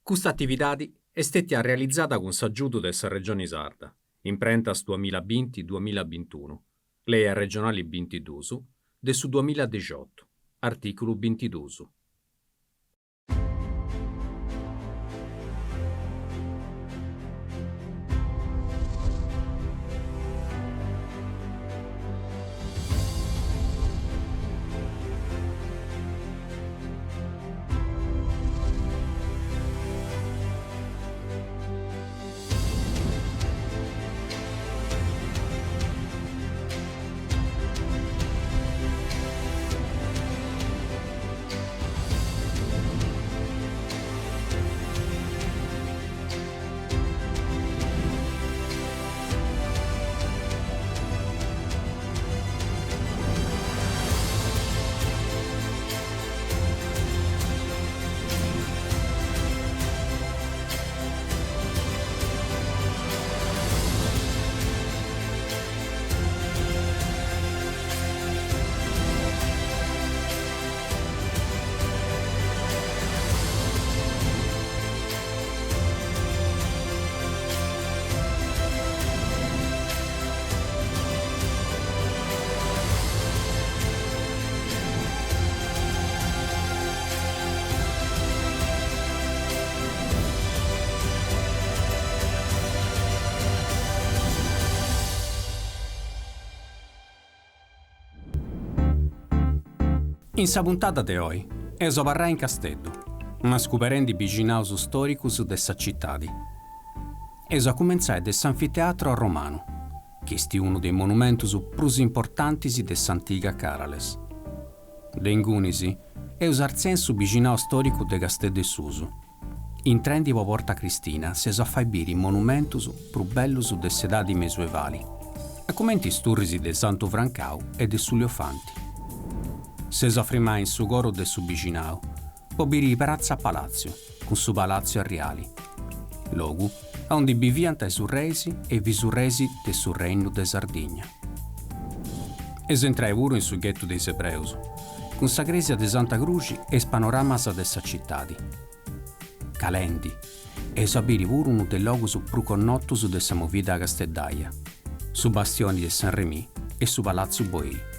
Questa attività è stata realizzata con s'aggiuto della Regione Sarda, in prentas 2020-2021, lei regionali 22, de su 2018, articolo 22. In sa puntata de oggi, eso parrà in Casteddu, ma scoperendo i biginaus storicus de sa cittadi. Eso a cominciare de s'anfiteatro romano, che sti uno dei monumentus plus importantis de s'antiga Carales. De ingunisi, eus arzen su biginau storicu de Casteddu e Susu. In trendi po Porta Cristina seso a faibiri monumentus pru bellus de s'edadi mesuevali, a commenti sturrisi de Santu Francau e de Sulliofanti. Seso affrimai in su coro de su biginau, pobiri perazza a palazzo, con su palazzo a Riali. Logu, a onde bivianta i surresi e visurresi de su regno de Sardigna. Eso entrai pure in su ghetto dei Sebreus, con sa gresia de Santa Croce e spanoramas de sa cittadi. Calendi, eso abiri pure uno de logus pru connottus de sa movida casteddaia, su bastioni de San Remi e su palazzo Boi.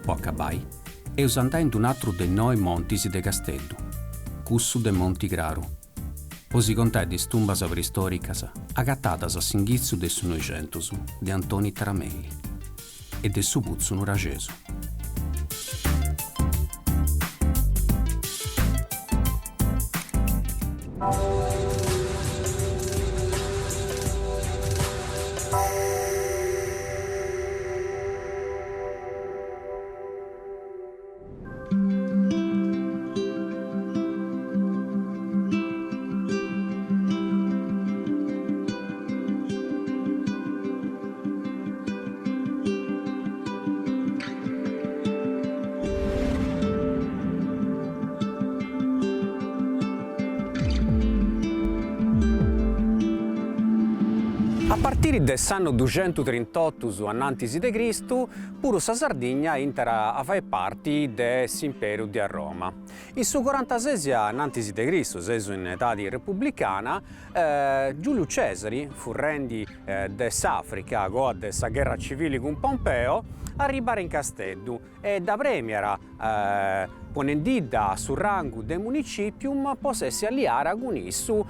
Po accabai, eus andai in un altro dei noi montis de Casteddu, cussu de Monti Graru. Posi contai di stumbas preistoricas agattatas a singhizzu de su Noicentus de Antoni Tramelli e de su puzzu nuragesu. A partire dell'anno 238 su annantisi de Cristo, pure sa Sardigna intera a fare parte dell'impero di Roma. In su 46 annantisi de Cristo, seso in età di repubblicana, Giulio Cesare, furrendi dell'Africa, goa della guerra civile con Pompeo, arrivare in Casteddu e da premiera ponendida sul rango del municipium possessi alliare con issu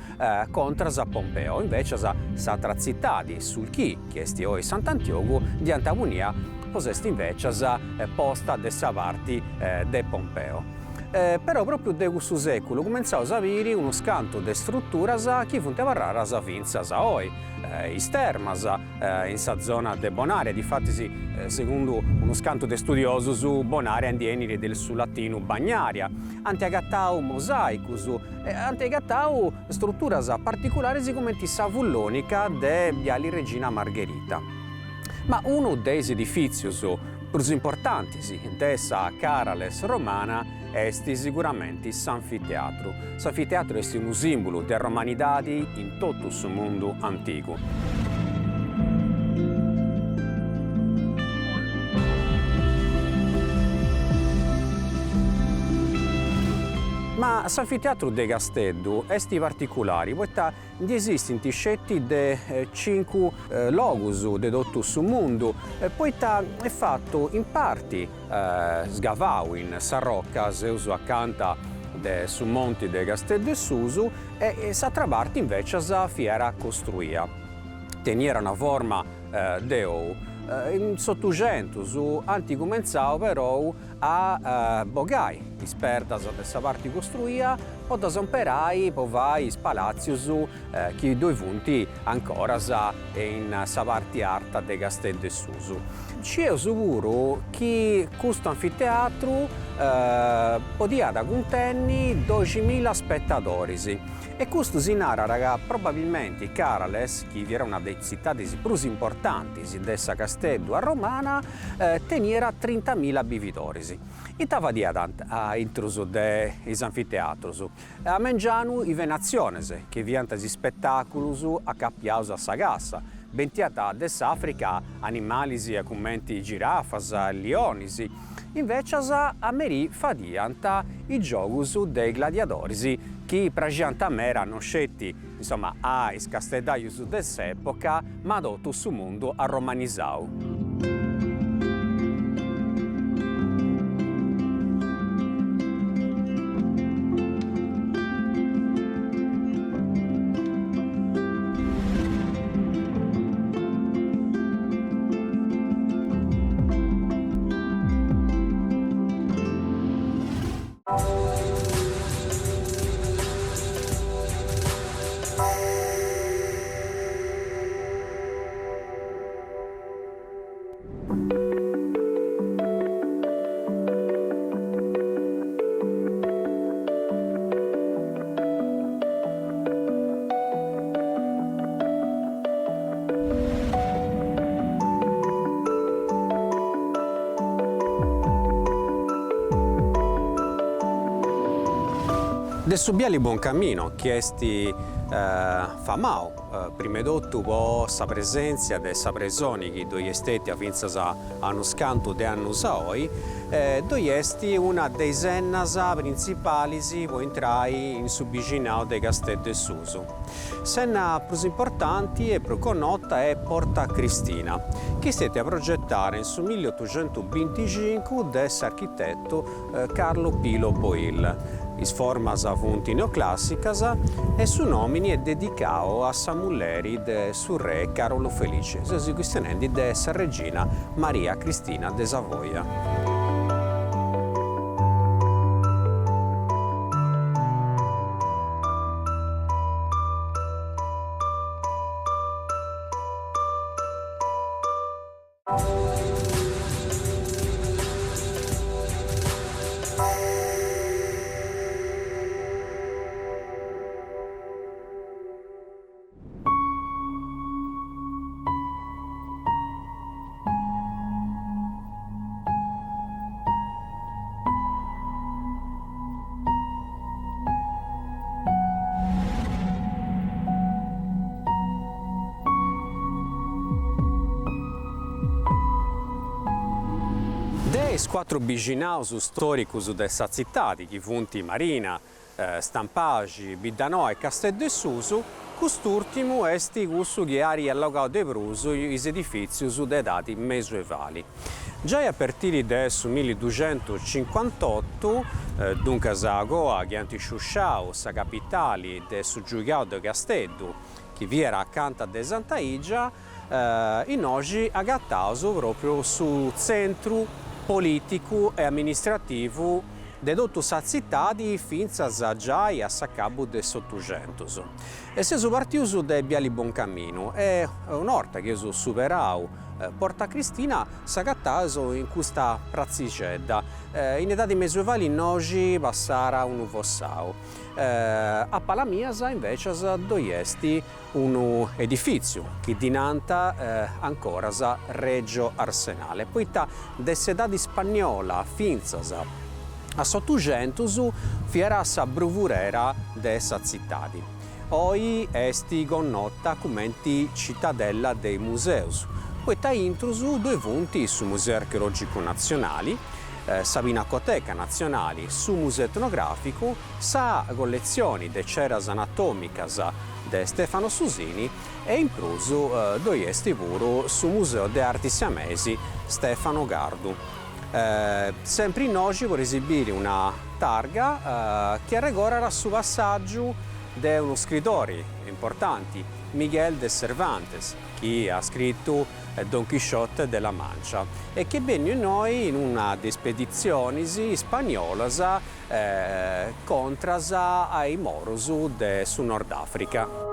contro Pompeo. Invece sa trazittadi sul chi, chiesti oi Sant'Antioco, di antagonia possessi invece posta de sa parti de Pompeo. Però proprio de questo secolo cominciamo a avere uno scanto de strutturas che funte varraras finzas a oi. Istermas in sa zona de Bonaria, difatti secondo uno scanto de studioso su Bonaria andieniri del su latino bagnaria, anteagattau mosaicus, anteagattau strutturas particolari come sa vullonica de Viali Regina Margherita. Ma uno dei edifici più importanti dessa Carales romana esti sicuramente s'anfiteatro. S'anfiteatro è un simbolo della romanidade in tutto il mondo antico. Ma s'anfiteatru de Casteddu est particolare, poitta non esistono scetti de 5 logus de tutto su mondo, poitta è fatto in parti sgavau in Sarrocca, seusu accanto su monti de Casteddu e Susu, e s'altra parte invece fiera costruita. Teniera una forma de ou. In s'Ottocentu anticumenzau però a bogai, ispertas de sa parte costruita, podas amperai povai palazius chi doi vunti ancora in sa parte arta de Casteddu e Susu. C'è sicuro che questo anfiteatro podia da contenni 12.000 spettatori. E questo si narra che probabilmente Carales, che era una delle città più importanti di Casteddu a Romana, teniera 30.000 vivitori. E stava a intruso dei anfiteatros. A Mengianu i venaziones, che vianta di spettacoli a cappiausa sagassa. Bentiata dell'Africa, animali e commenti girafas, leonis. Invece a Merì fadianta i giochi dei gladiatori, che praticamente erano scetti, insomma, ai casteddaius dell'epoca, ma tutto su mondo a romanisau. De su Biali Boncammino, che è famau, prima di tutto per la presenza de sa presoni che doi esteti fins a uno scanto de annus aoi, doi esti una dei sennas principali per entrare in subicinao de Casteddu e Susu. Senna più importante e più connota è Porta Cristina, che stette a progettare in su 1825 dell'architetto Carlo Pilo Boil. Is formas fonti neoclassicas e su nomini è dedicato a Samulleri de su re Carolo Felice, si questionendi de sa regina Maria Cristina de Savoia. Dei 4 biginaus storicus dessa città, che funti Marina, Stampagi, Biddanò e Casteddu e Susu, quest'ultimo est questo che ha riallogato de prusu is edifizius de dati mesuevali. Già a partire del 1258, dunque a Goa, che antisciusciau, sa capitale del suggiugato de Casteddu, che vi era accanto a Santa Igia, in oggi agattato proprio sul centro politico e amministrativo de tutta sa città fins a già a cabo del Ottocento. E se partius de Biali Boncammino è un'orta che su superau Porta Cristina s'agattaso in questa prazzicedda. In età medievali in oggi passara un fossau. A Palamiasa invece doiesti un edificio che dinanta ancora Reggio Arsenale. Poiché dell'età spagnola fins a Sottocentus fiera sa bruvurera dessa città. Oggi esti connota come cittadella dei museus. Poiché intrusu due punti sul Museo Archeologico Nazionale, sa Pinacoteca Nazionale, su Museo Etnografico, sa collezioni de ceras anatomicas de Stefano Susini e in prusu doiesti puru su Museo de Arti Siamesi Stefano Gardu. Sempre in oggi vorrei esibire una targa che regora su passaggio di uno scrittore importante, Miguel de Cervantes, che ha scritto Don Quixote de la Mancia e che venne noi in una di spedizioni spagnolas contras ai moros su Nord Africa.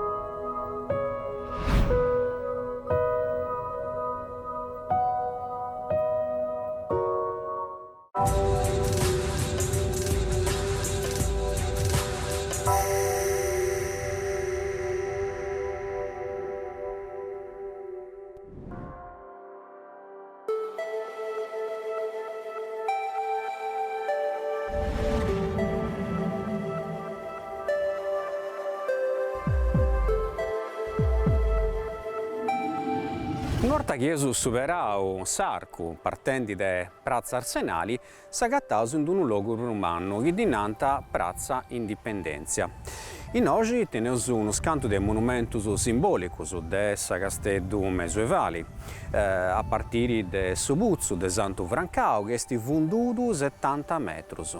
Una volta che Gesù superau s'arcu partendo da Piazza Arsenali, s'agattaus in un luogo romano che dinanta Piazza Indipendenza. In oggi teneus uno scanto di monumentus simbolicus de sa Casteddu mesuevali, a partire de Subuzzu de Santu Vrancau, che esti vundudu 70 metrus.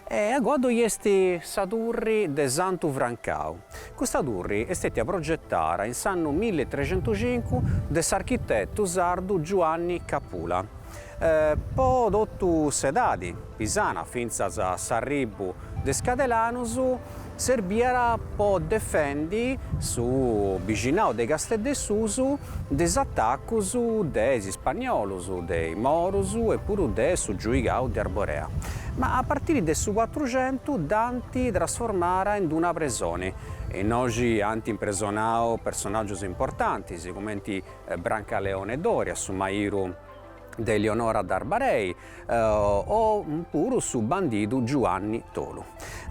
E aguado esti sa turri de Santu Vrancau. Questa turri è stata progettata in anno 1305 de s'architetto sardu Giovanni Capula. Po dottu sedadi, pisana, finzas a s'arribu de Scadelanus, servira po defendi su vicinau de Castedessusu des attacus des spagnolus, dei morus e pure de su giuigau de Arborea. Ma a partire del 400 Danti trasformara in una prigione e oggi hanno impresionato personaggi importanti, come Brancaleone Doria, su Mairu de Eleonora d'Arbarei o pure su bandido Giovanni Tolu.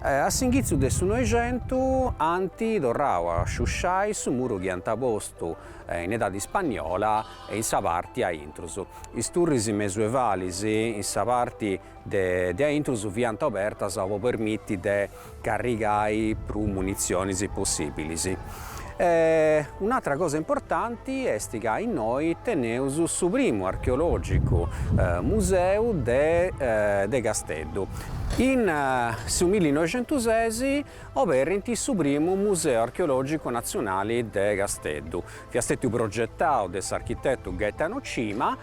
A s'inizio del Novecento anti dorrau a sciusciai su muro che antaposto in età spagnola e in sa parte a intrusu. I turris mesuevalis in sa parte de intrusu vi hanno aperta a permetti de caricare più munizioni possibili. Un'altra cosa importante è che in noi teneus su primo archeologico museo de Casteddu. Su 1906 operenti su primo museo archeologico nazionale de Casteddu. È stato progettato dall'architetto Gaetano Cima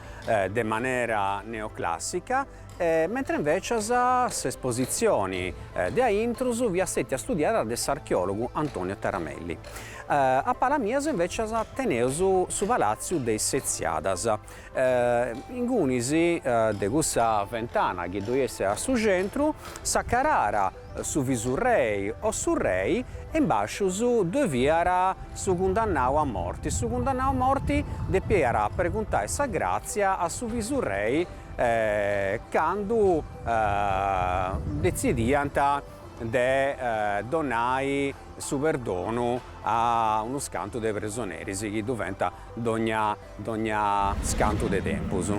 de maniera neoclassica, mentre invece le esposizioni di intrusu vi ha stati studiate dall'archeologo Antonio Taramelli. A Palamias invece teneus su Palazzo dei Seziadas. In Gunisi de questa ventana che doveva essere a su centro, s'accarara su visurrei o su rei e in basso su devia su condannau a morti. Su condannau a morti depiera preguntare sa grazia a su visurrei quando decidiant de donai su perdono a uno scanto dei prigionieri, che diventa d'ogna scanto de tempus.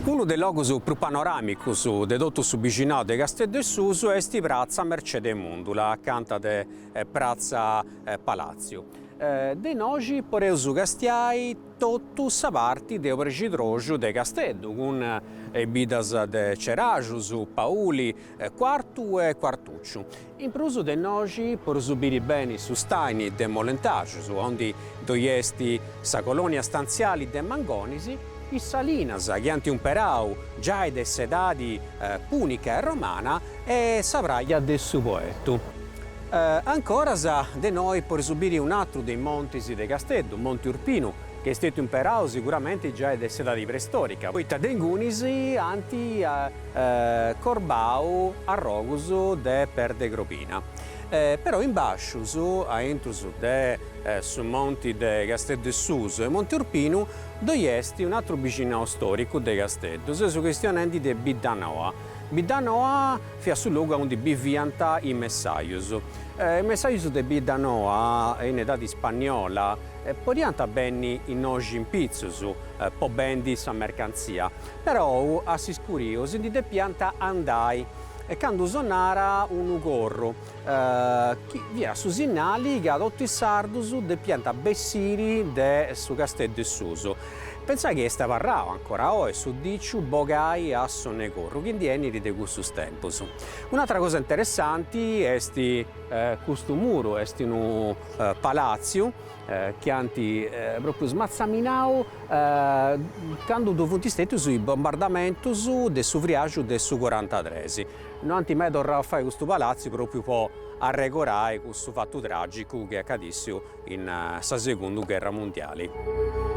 Uno dei logos più panoramicus dedotto su vicinato de Castedessusu è Piazza Mercedemundula, accanto de Piazza Palazzo. De noi poreus castiai tottu sa parte de Pregidrogiu de Casteddu, con bidas de Cerajus, Pauli, Quartu e Quartucciu. In prusu de noi poreus biri bene su Staini de Molentagius, onde doiesti sa colonia stanziali de Mangonisi, i Salinas, che hanno imparau già de sedadi punica e romana e savraglia del suo poeto. Ancora da noi per subire un altro dei monti di Castello, Monte Urpinu, che è stato imperato sicuramente già dell'età preistorica. Poi Tadengunisi, anti Corbau, Arrogusu de Perdegropina. Però in basso, a entrusu su monti de Castello de Suso e Monte Urpinu, dove è un altro vicino storico de Castello, su questione di Biddanoa. Biddanoa fia sul luogo onde bivianta i messaius. I messaius de Biddanoa in età spagnola podianta bene in oggi in pizzus, po' bendi sa mercanzia, però a sicurios di de pianta andai e quando sonara un ugorro che via su sinali che adotti sardus de pianta bessiri de su Castello de Suso. Pensai che stava rao ancora oggi su diciu bogai a sonegorro, quindi eniri de gustus tempus. Un'altra cosa interessante è questo muro, è un palazzo che anti proprio smazzaminau quando dovuti stati sui bombardamenti del suo viaggio del su 43. Non anti me dovrà fare questo palazzo proprio per arregolare questo fatto tragico che accadisse in sa seconda guerra mondiale.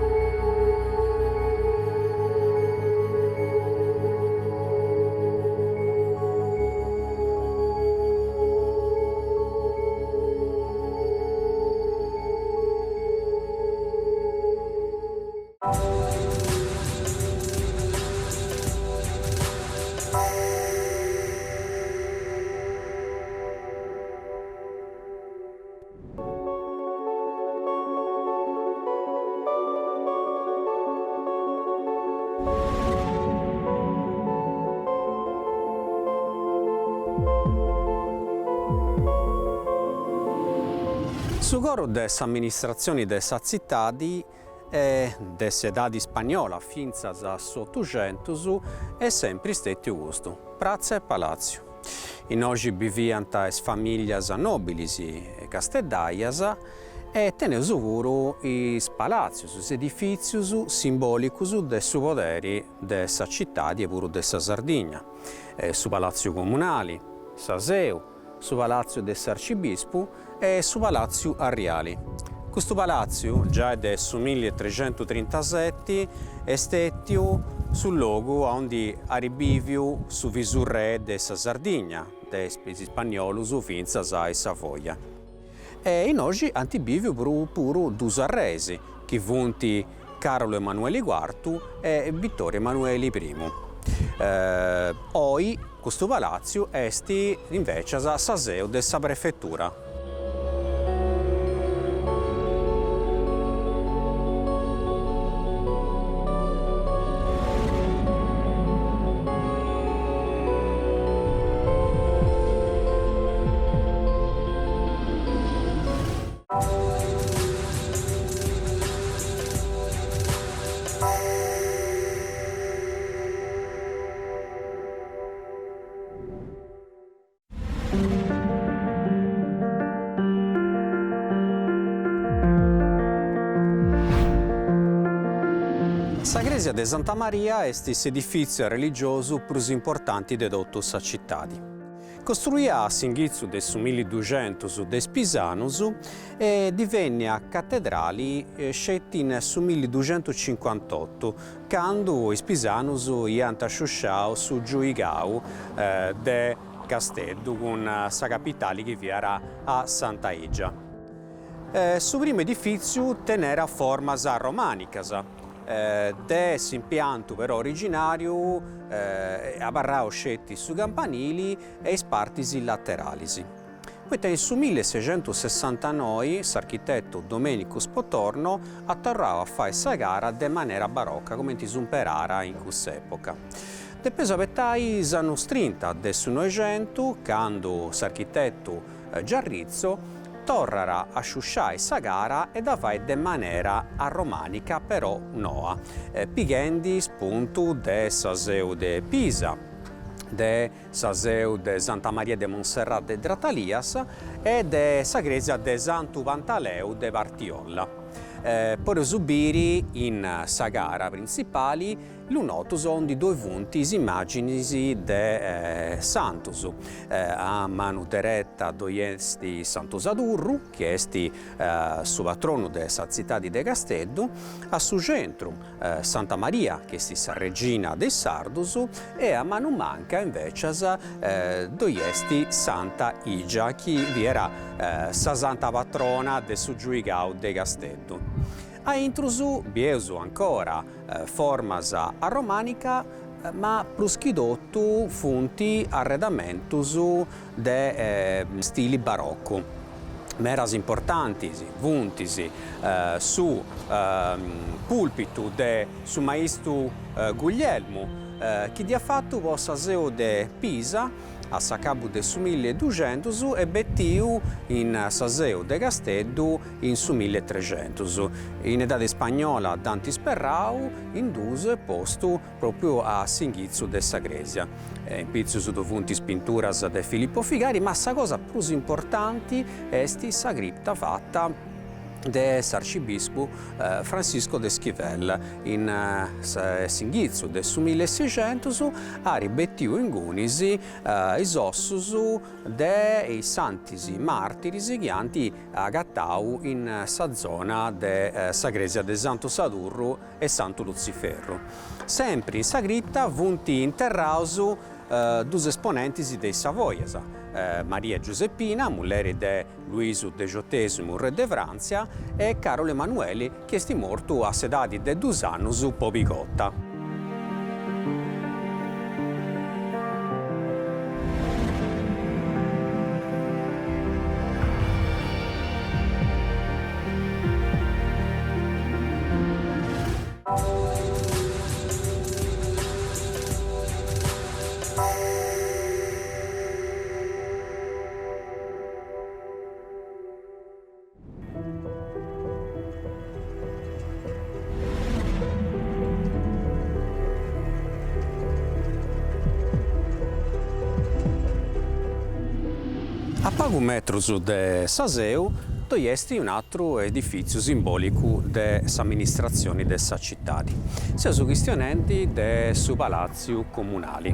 Su coro dessa amministrazioni dessa città e dessa edadi spagnola finza a 800 è sempre stato questo, Prazza e Palazzo. In oggi viviant es famiglie nobilis e casteddaias e teneus puru is palazios, is edificios simbolicus de su poderi dessa città e puru dessa Sardigna. Su Palazzo Comunali, Saseu, su Palazzo dell'Arcibispo e su Palazzo Arriali. Questo palazzo, già del 1337, è stato sul luogo dove arribivio su visurre della Sardegna, dei spagnoli finza a Savoia. E in oggi antibivio pure due arresi, che vunti Carlo Emanuele IV e Vittorio Emanuele I. Oggi questo palazzo è invece a Saseo della prefettura. La Chiesa di Santa Maria è l'edificio religioso più importante di tutta la città. Costruita all'inizio del 1200 dai Pisani e divenne cattedrale scelta nel 1258, quando i Pisani hanno asciusciato su Giuigau del castello con la capitale che era a Santa Egia. Il primo edificio tenera forma romanica. Impianto però originario abarrao scetti su campanili e spartisi laterali. Poi nel 1669 l'architetto Domenico Spotorno atterrava a fare questa gara de maniera barocca come ti sumperara in quest'epoca. Depeso pettai anni 30 del Novecento, quando l'architetto Giarrizzo tornara a sciusciare questa gara e da fare de maniera romanica però noa, pighendi spunto de Saseu de Pisa, de Saseu de Santa Maria de Montserrat de Dratalias e de Sagresia de Santu Pantaleu de Partiolla. Per subire in sa gara principali L'unotus on di due vuntis immagini de santus. A manu diretta doi esti Santu Sadurru, che esti su patronu de sa cittadi de Casteddu, a su centru Santa Maria, che esti sa regina dei Sardus, e a manu manca invece doi esti Santa Igia, che vi era sa santa patrona de su giuigau de Casteddu. A intrusu biesu ancora formas a romanica, ma plus chidottu funti arredamentus de stili barocco. Meras importantis vuntis su pulpitu de su maestru Guglielmu, che di ha fatto possa seu de Pisa a sacabu de su 1200 e bettiu in Saseu de Casteddu in su 1300. In età spagnola Dante Sperrau in dus postu proprio a Singhizzu de Sagresia. In pizzius dovuntis pinturas de Filippo Figari, ma sa cosa più importante esti sa cripta fatta de s'arcibispo Francisco de Schivel in Singhizzu de su 1600 a ribettiu in gunis is ossus de santis martiris che anti agattau in sa zona de Sagresia de Santu Sadurru e Santu Luciferru. Sempre in sa cripta vunti interraus dus esponentes dei Savoias, Maria Giuseppina, mulere de Luisu XVIII, re de Francia, e Carlo Emanuele, che esti morto a sedadi de 2 annus po bigotta. A pagu metrus de Saseu doi esti un altro edificio simbolico de s'amministrazione de sa cittadi. Seus questionenti de su palazzo comunali,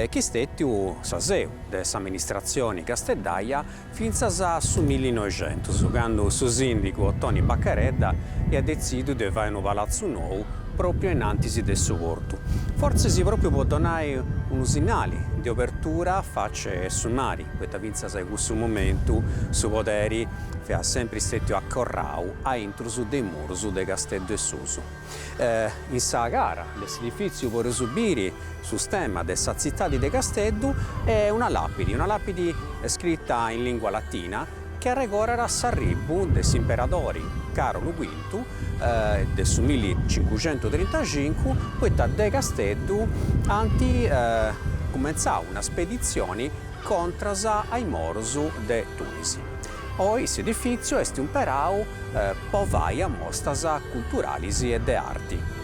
che stettiu Saseu de s'amministrazione casteddaia finzas a su 1900, quando su sindico Toni Baccaredda e ha deciso di fare un palazzo nuovo proprio in antisi del suo porto. Forse si proprio può donare un segnale di apertura face sul mare, questa vinza in questo momento su poderi che ha sempre stato accorrau a intrusu dei murus de Casteddu e Susu. In sa gara l'edificio può subire sul stemma della città di Casteddu è una lapide scritta in lingua latina che ricorda s'arrivo dell'imperatore Carlo V del 1535, questa de Casteddu anti cominciò una spedizione contro ai Moros de Tunisi. Oggi questo edificio è un perau po' vai a mostras culturali e de arti.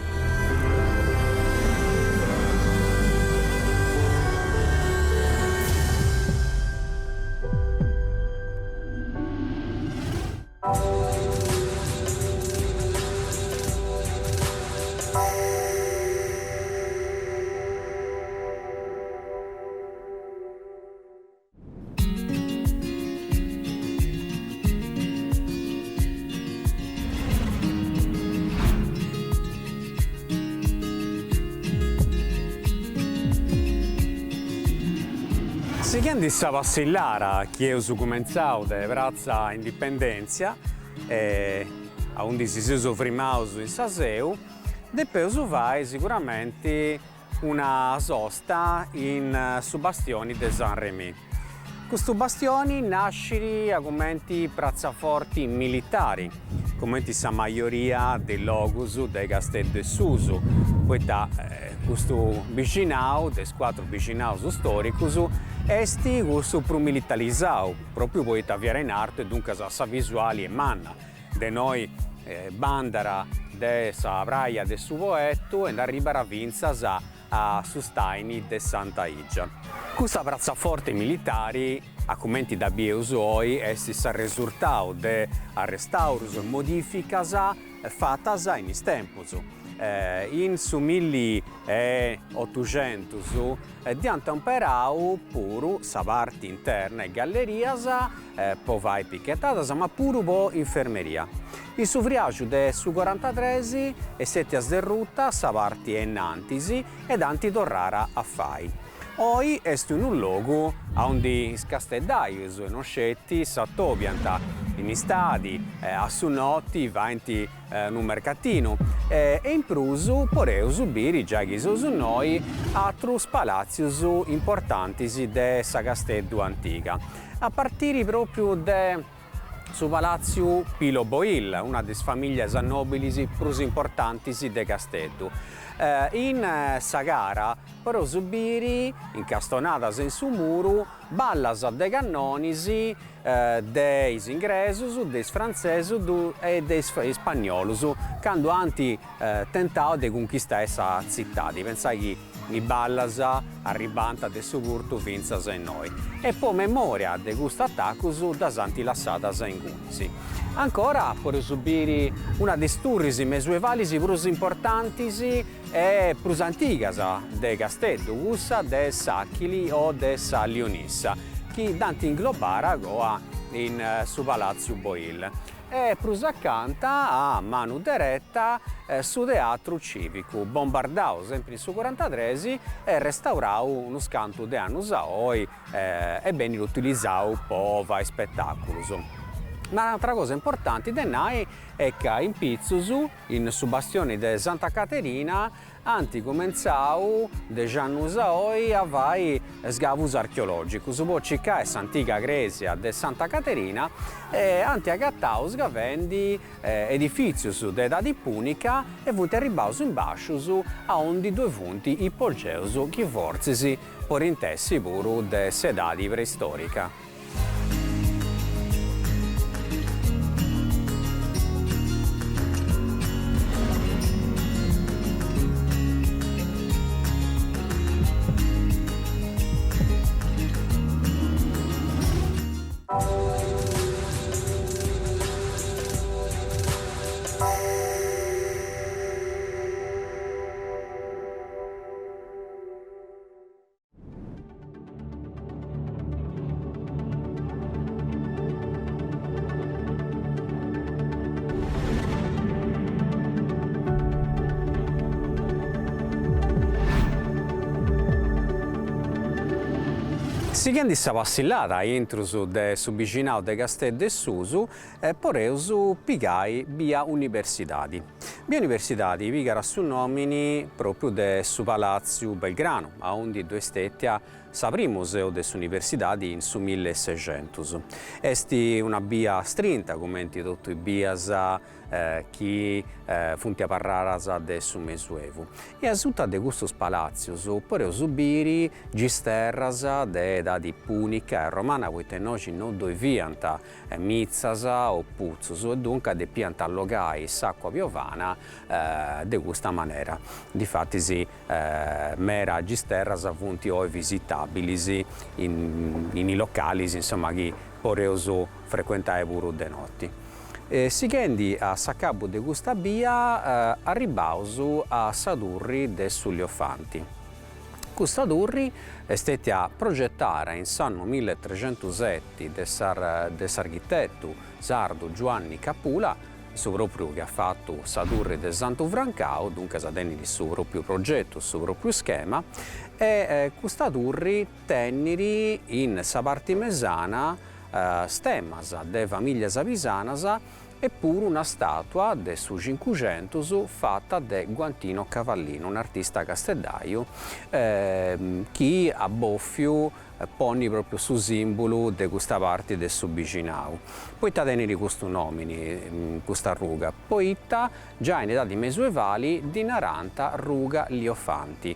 Seguendo questa passillara che ho cominciato da Piazza Indipendenza, a un si soffrimaus in Saseu, depois vai sicuramente una sosta in su bastioni de San Remi. Questo bastioni nasce a commenti prazzaforti militari, commenti sa maggioria dei logos de Casteddu e Susu, questo vicinau, des 4 vicinaus storicus, esti questo più militarizzato, proprio poi avviare in arte, dunque sa visuali e manna. De noi bandera de sa praia de su poetto e arriva a vinzas a sustaini de Santa Igia. Questa prazzaforte militari, a commenti da bieus oi, esti sa risultato de restaurus e modificas fatas in istempus. in su 1800 dianta imperau puru sa parte interna e gallerias po vai picchettadas, ma puru po infermeria. In su vriaju de su 43 e settias de rutta sa parte è nantisi ed anti torrara a fai. Oi est un luogo onde scasteddaius e noscetti s'attobianta in stadi, a su notti vanti in un mercatino e in prusu poreus ubiri giaghisus noi atrus palazius importantis de sa Casteddu antica. A partire proprio de su Palazzo Pilo Boil, una delle famiglie nobilis più importanti de Casteddu. In sa gara però subiri incastonadas in su muru ballas de cannonis deis ingresus, deis francesus e deis spagnolus, quando anti tentau de conquistare sa città. Pensai che i ballas arribanta de su curtu finzas in noi. E poi memoria de questo attacco da santi lassadas in Gunisi. Ancora per subire una disturrisi mesuevalis più importanti e più antigas de Casteddu, ussa de Sacchili o de sa Lionissa, che danti inglobara goa in su Palazzo Boil. E più accanto a mano diretta su teatro civico, bombardau sempre in su 43 e restaurau uno scanto de annos aoi e ben utilizzau po' vai spettaculus. Ma un'altra cosa importante denai è che in Pizzusu, in su bastione de Santa Caterina, anti comenzau de giannus aoi a vai sgavus archeologicus, po' circa s'antica Grecia de Santa Caterina e anti agattau sgavendi edificius de edadi punica e vuti arribaus in bascius a ondi due vunti i polgeus chi forzi por intessi puru de sedadi preistorica. Sighendi sa passillada intrus de su vicinau de Casteddu e Susu poreus pigai via Universidadi. Via Universidadi pigara su nomini proprio de su Palazzo Belgrano, a onde due stettia sa primo museo de s'Universidadi in su 1600. Esti una via strinta, come tutti i vias chi funti a parlaras de su Mesuevu. E a sutta de custos palazios poreus subiri gisterras de edadi punica e romana, poiché noi non doiviant mizzas o puzzus e dunque depiant allogai s'acqua piovana de questa maniera. Difatti mera gisterras funti oi visitabili in i locali insomma che poreus frequentare pure de notti. Sighendi a s'accabu de questa via arribaus a sa Turri de su Leofanti. Questa Turri è stata progettata in anno 1307 dall'architetto sardo Giovanni Capula, su proprio che ha fatto sa Turri de Santo Francao, dunque sa tenere il suo proprio progetto, il suo proprio schema, e questa Turri tenniri in sa parte mesana stemmas de famiglia pisanas e pure una statua de su 500 fatta de Guantino Cavallino, un artista casteddaio che a Boffiu poni proprio su simbolo di questa parte del suo vicinau. Poi tenere questo nome, questa ruga. Poi già in età mesuevali di naranta ruga Liofanti.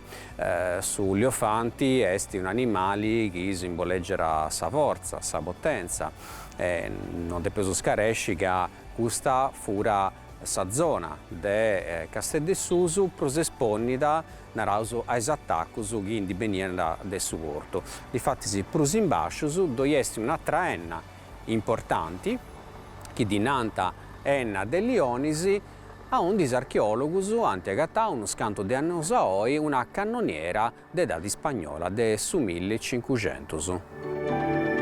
Su Liofanti est un animale che simboleggerà sa forza, sa potenza. Non è preso scaresci che questa fura sa zona de Casteddu e Susu prosesponida narauso a esattacus che indipendente del suo porto. Difatti, prus in bascius, dove est un'altra enna importante, che dinanta enna dell'Ionisi, a onde gli archeologi hanno agattato uno scanto di anni oi una cannoniera d'età spagnola del su 1500.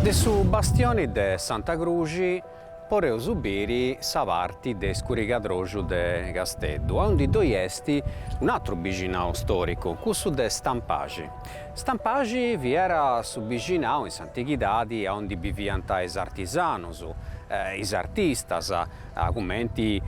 De su bastioni de Santa Croce poreu subiri sa parti de scurigadroju de Casteddu, onde doi esti un altro biginau storico, cussu de Stampagi. Stampagi vi era su biginau in s'antichidadi, onde viviant is artisanus, is artistas, commenti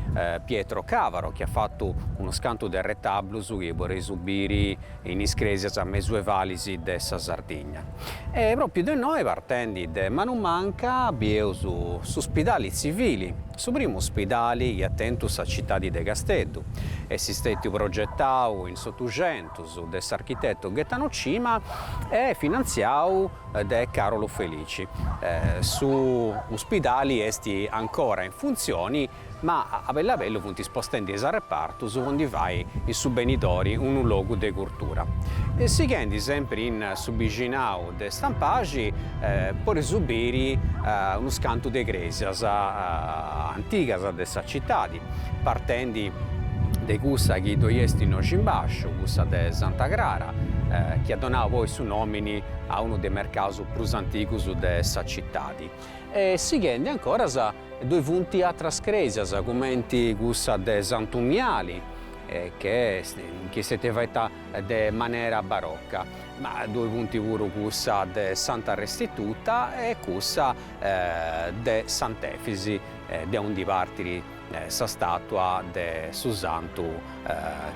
Pietro Cavaro, che ha fatto uno scanto del retabulus che vorrei subire in iscresias medioevalisi de sa Sardegna. E proprio da noi, partendo da Manumanca, abbiamo su ospedali civili, su primo ospedale che attento sa città di Casteddu. Esistette progettato in Sottogentus dell'architetto Gaetano Cima e finanziato da Carolo Felici. Su ospedali esti ancora in funzioni, ma a bello punti spostando a reparto su onde vai i subbenitori un luogo di cultura. E seguendo sempre in subiginau de Stampagi per subire uno scanto di egresias antigas dessa città, partendo de gussa che doiesti no Gimbascio, gussa de Santa Clara, che ha donato poi su nomini a uno dei mercati più antichi dessa città. E seguendo ancora due punti a trascresias, come gussa de Santumiali, che si è fatta de maniera barocca, ma due punti pure gussa de Santa Restituta e gussa de Sant'Efisi, da un dipartiri sa statua de su santu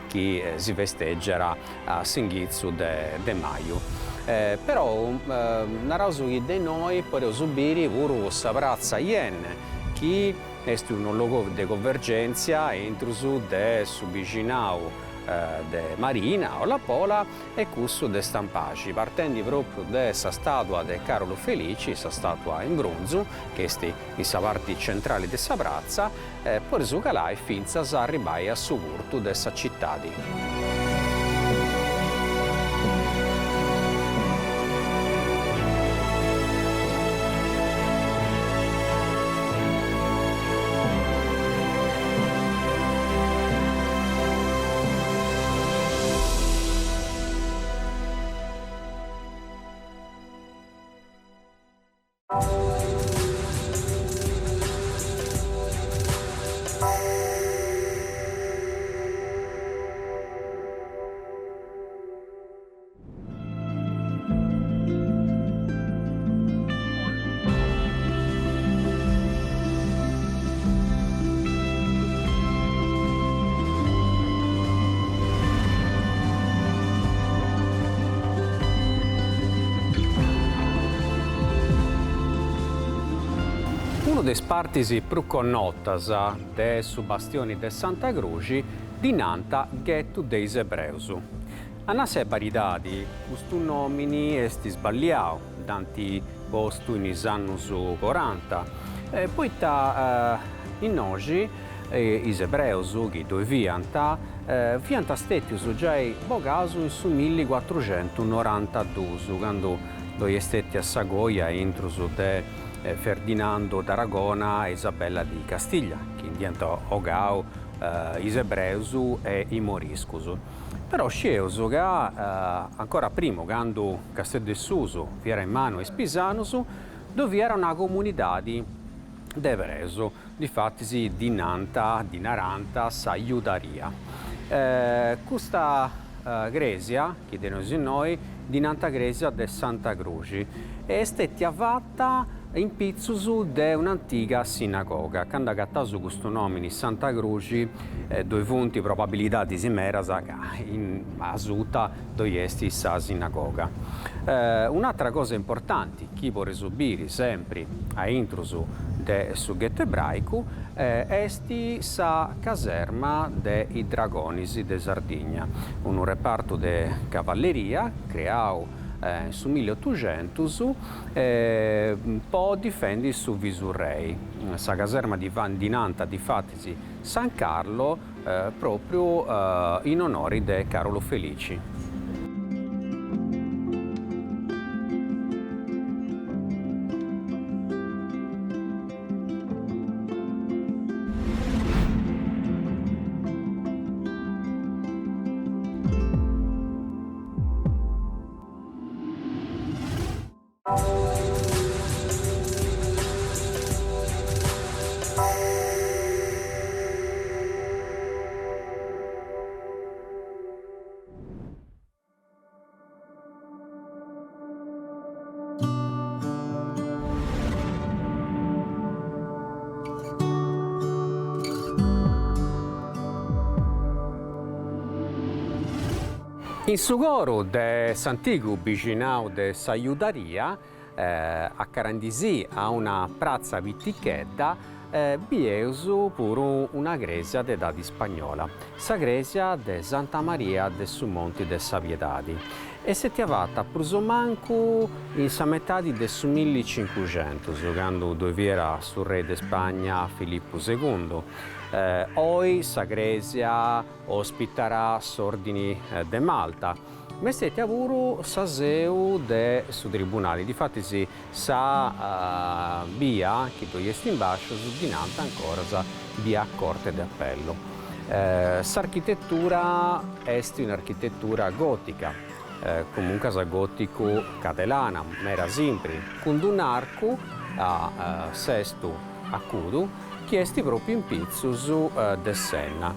che si festeggerà a Singhizzu de Maio. Però narraso che de noi per subire pure sa Piazza Ienne, che è un luogo di convergenza entro su de subicinau de Marina o la Pola e cusso de Stampagi, partendo proprio da questa statua di Carolo Felici, questa statua in bronzo, che è in sa parte centrale della piazza, per su calai finza a arrivare a su curto dessa città. Uno dei partisi più connotas de su bastioni de Santa Croce dinanta ghetto dei Ebreus. A nase paridadi, questo nomini esti sbagliato, tanti posto in annus 40. Poi in oggi is Ebreus che dove vianta stetti già bogasu in su 1492, quando dove estetti a Sagoia entro su de Ferdinando d'Aragona e Isabella di Castiglia, che diventò Ogao, is Ebreus e i Moriscus. Però sceso che ancora prima, quando Castel del Suso vi era in mano e Spisanus, dove era una comunità di Ebreus, difatti di Nanta, di Naranta, sa Iudaria. Questa gresia, che denosi noi, di Nanta Gresia de Santa Croce, è stata fatta in pizzus de un'antica sinagoga, che hanno gattato questo nome in Santa Croce, dove funti probabilità di simeras in asuta dove esti sa sinagoga. Un'altra cosa importante, chi può resubire sempre a intrusu del suggetto ebraico, esti sa caserma dei Dragonis de Sardegna, un reparto de cavalleria creato su 1800 può difendere su Visurrei. Questa caserma di Nanta di Fatisi San Carlo proprio in onore di Carolo Felici. In su coro de S'Antigu Biginau de Saiudaria, a Carandisi, a una prazza vitichedda, bieusu pure una gresia de dadi spagnola, sa gresia de Santa Maria de su Monti de Saviedadi. E si è chiamata Prusomancu in sa metà di su 1500, quando dove era sul re de Spagna Filippo II. Oi sa gresia ospiterà s'ordini de Malta. Mestete avuru sa seu de su tribunali. Difatti si sa via che tu est in basso su dinanzi ancora sa via corte d'appello. S'architettura est un'architettura gotica. Comunque sa gotico catalana, era sempre con un arco a sesto acudo chiesti proprio in pizzus de Senna.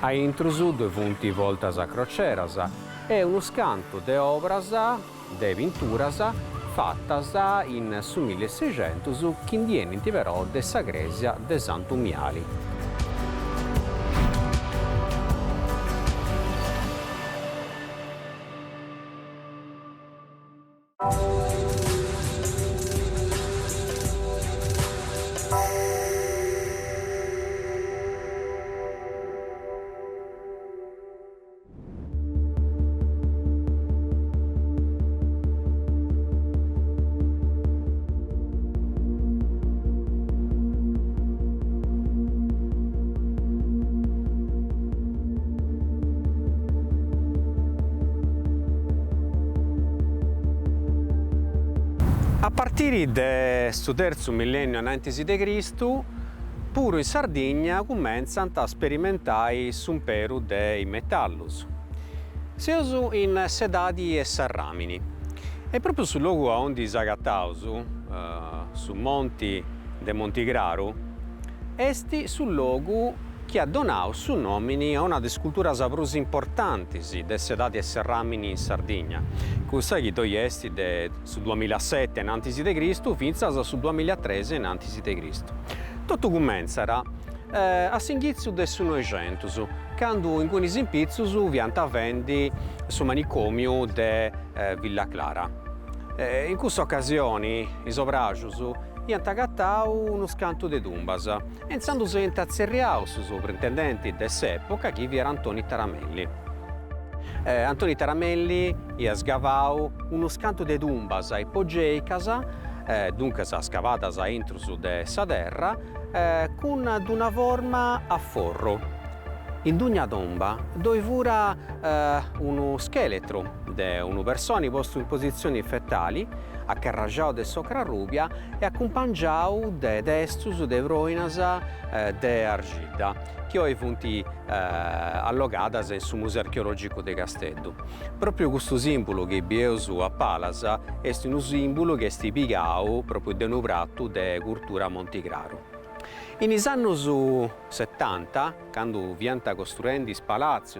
A intrusu due punti voltas a croceras e uno scanto de obras de vinturas fattas in su 1600 che indieni però de sa gresia de Sant'Umiali. A partire dal terzo millennio a.C., pure in Sardegna cominciano a sperimentare l'imperu dei metallus. Siamo in Sedadi e Sarramini. E proprio sul luogo dove Zagattausu, su Monti de Montigraro, esti sul luogo che ha donato su nomini a una delle sculture saprose importanti de Sedadi e Serramini in Sardegna. Questa che tu esti su 2007 a.C. fino a su 2013 a.C. Tutto comincia a s'inizio del 900, quando in alcuni impizzus vianta vendi su manicomio de Villa Clara. In questa occasione, i sovraggius hanno gattau uno scanto de Dumbas, e iniziando a zerriau su sovrintendenti dell'epoca che era Antoni Taramelli. Antoni Taramelli ha scavau uno scanto de Dumbas ai Poggeicas, dunque sa scavatas a intrus de Saderra, con una forma a forro. In d'una tomba dove fura uno scheletro di una persona posto in posizioni fetali, accarraggiato de sopra rubia e accompagnato de destus de broinas de argida, che oggi funti allogadas sul Museo Archeologico de Castello. Proprio questo simbolo che beusu a Palas è un simbolo che è pigao proprio de un prato de cultura Montigraro. In is annos 70, quando vianta costruendo palazzi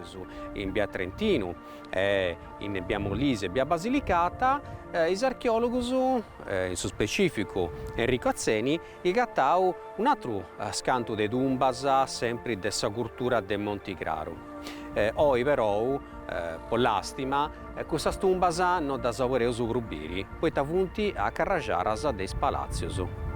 in via Trentino, in via Molise e via Basilicata, gli archeologi, in suo specifico Enrico Azzeni, gli gattau un altro scanto di tumbas sempre dessa cultura del Monticraro. Oggi però, per l'astima, questa tumbas non da savoreo su grubiri, poi tavunti a carragiaras dei palazzi.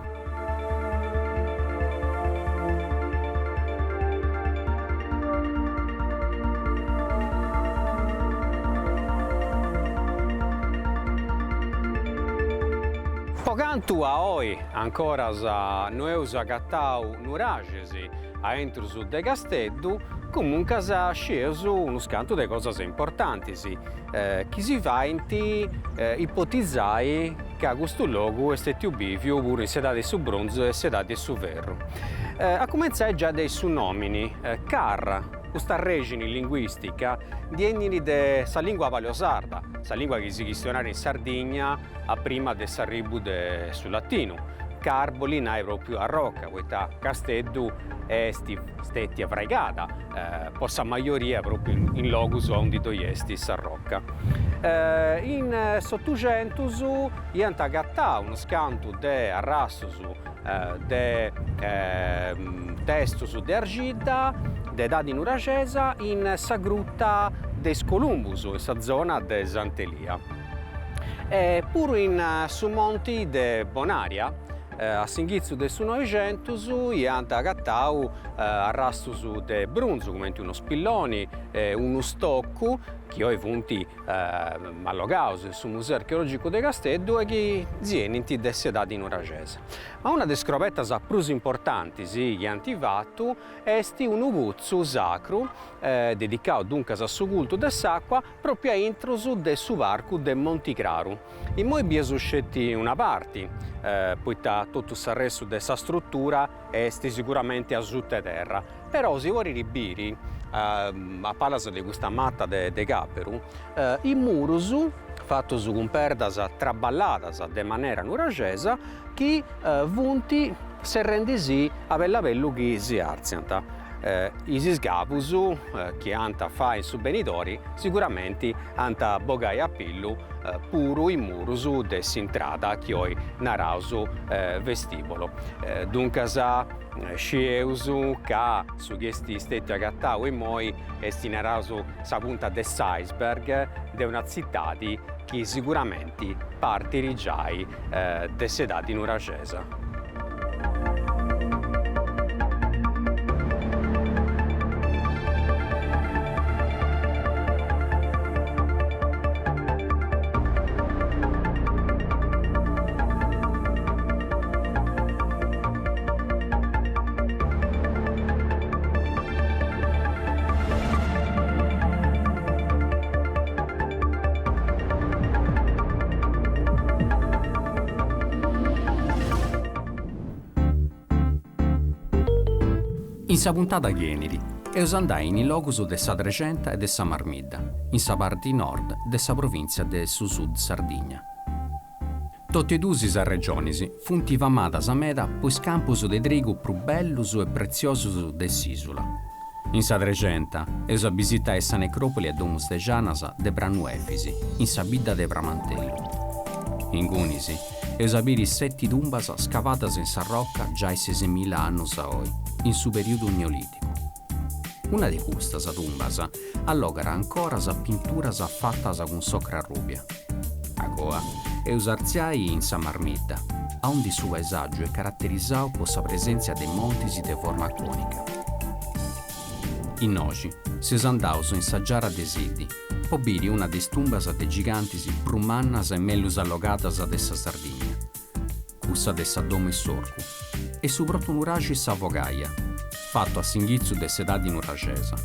Pocantu a oi ancora non è gattau nuragesi a entro de Casteddu, comunque sa sceso uno scanto di cose importanti, chi si va inti ipotizzai che a questo luogo è stato bivio pure in sedate su bronzo e sedate su ferro. A cominciare già dei su nomini, car, questa regione linguistica viene dalla lingua paleosarda, la lingua che si questionava in Sardegna a prima del arrivo sul latino. Carboli è proprio a rocca, questa Casteddu è stetti a Fraigata, possa maggioria proprio in logus onde doiestis a rocca. In Sottugentus ianta gattà uno scanto de arrastus de testus de argida de dadi nuragesa in sa grutta des Columbus, in sa zona de Santelia. Pure in su monti de Bonaria, a Singhizzu del su 900 ianta gattau arrastus de Brunzu, come uno spilloni, uno stocco, che ho punti allogaus sul Museo Archeologico de Casteddu e che zieniti de sedadi nuragesa. Ma una delle scrovettas più importanti che antivattu est un uguzzu sacro dedicato dunque a su culto dell'acqua proprio a intrus del su varco del Monticraro. In noi biesu scetti una parte, poiché tutto il resto della struttura est sicuramente a terra. Però se vuoi ribiri a palasa di questa matta de Caperu, i murus fatto con perdas traballadas de maniera nuragesa che vunti se rendisi a bello che si arzianta. I sgavus che anta fa in su benitori sicuramente anta bogai a pillu puro in murus de s'intrada che oi narausu vestibolo. Dunque sceus ca su questi stetti agattau e moi esti narausu sa punta dell'iceberg de una città che sicuramente parte rigiai de sedati nuragesa. In sa puntata chienili, eus andai in logus de sa Trecenta e de sa Marmidda, in sa parte nord de sa provincia de su sud Sardigna. Tutti e due sa regionisi funti vamadas a meda pois campus de trigu più bellus e preziosus de s'isula. In sa Trecenta, eus a visitai sa necropoli e domus de Gianas de Branuefisi, in sa bidda de Pramantello. In Gunisi, eus a biri 7 tumbas scavatas in sa rocca già 6.000 annos a oi, in su periodo neolitico. Una di queste tumbas allogara ancora sa pinturas fattas con socra rubia. Agoa eus arziai in sa Marmidda, a onde su paesaggio è caratterizzato per sa presenza de montis de forma conica. In noci, seus andaus in sa giara de Siddi, po biri una de tumbas de gigantis prumannas e mellus allogatas de sa Sardigna, cussa de sa Dome Sorcu, e su protonuragi sa Vogaia, fatto a Singhizzu de sedadi nuragesa.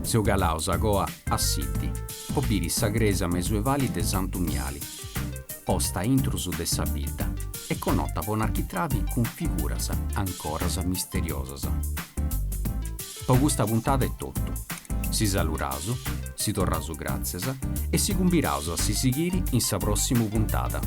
Seu galaus agoa a Siddi, po biri sa gresa mesuevali de Santumiali, posta intrusu de sa bidda e connota con architravi con figuras ancora misteriosas. Po questa puntata è tutto. Si salurasu, si torrasu grazias e si cumbirasu a si seguiri in sa prossima puntata.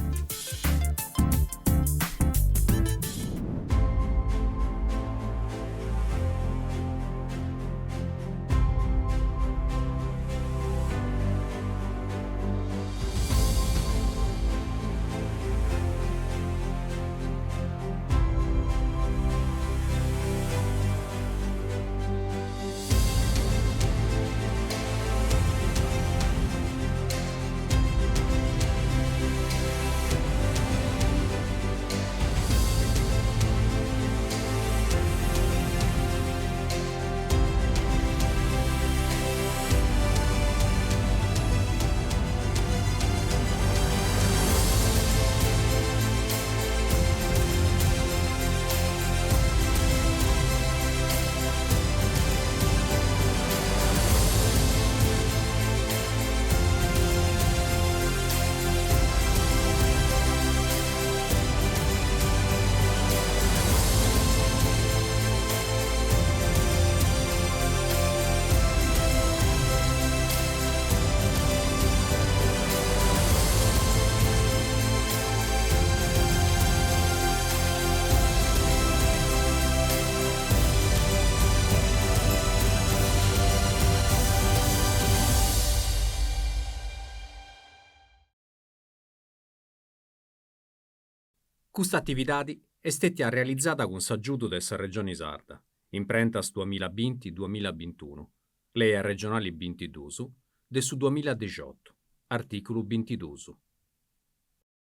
Questa attività è stata realizzata con s'aggiuto della Regione Sarda, imprenta su 2020-2021, lei regionali 22, del su 2018, articolo 22.